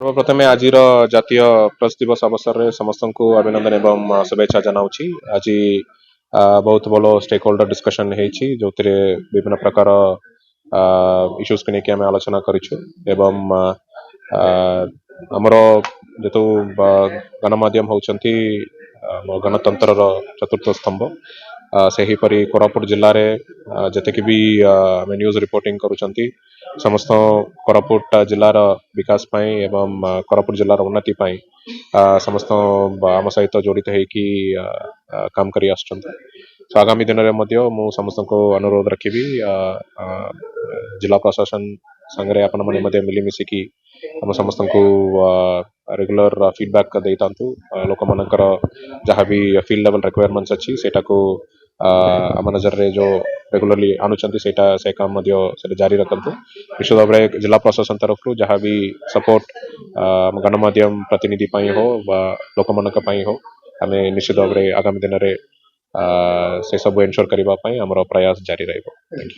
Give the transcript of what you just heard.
सर्वप्रथमे आजिर जातीय प्रेस दिवस अवसर में समस्त को अभिनंदन एवं शुभेच्छा जनाऊँगी। आज बहुत भल स्टेक होल्डर डिस्कशन जो विभिन्न प्रकार इश्यूज को लेकिन आम आलोचना करूँ एवं आमर जेतु गणमाध्यम होती गणतंत्र चतुर्थ स्तंभ से हीपरी कोरापुट जिले में जतक भी आम न्यूज रिपोर्टिंग करुँच समस्त कोरापुट जिलार विकास पाई एवं कोरापुट जिलार उन्नति पाई समस्त आम सहित जड़ित होकी काम करी आसुछंती। तो आगामी दिन में मु समस्त को अनुरोध रखी जिला प्रशासन संगे आपण मैंने मिलमिशिकी आम समस्त को रेगुलर फीडबैक दे था लोक मानकर जहाँ भी फील्ड लेवल रिक्वायरमेंट्स अच्छी सेटा को आम नजर रे जो रेगुलरली आणुचंती से काम जारी रखते निश्चित भाव में जिला प्रशासन तरफ जहाँ भी सपोर्ट गणमाध्यम प्रतिनिधि हो लोक मान हो आम निश्चित भाव में आगामी दिन में से सब एनश्योर करने आमर प्रयास जारी रही।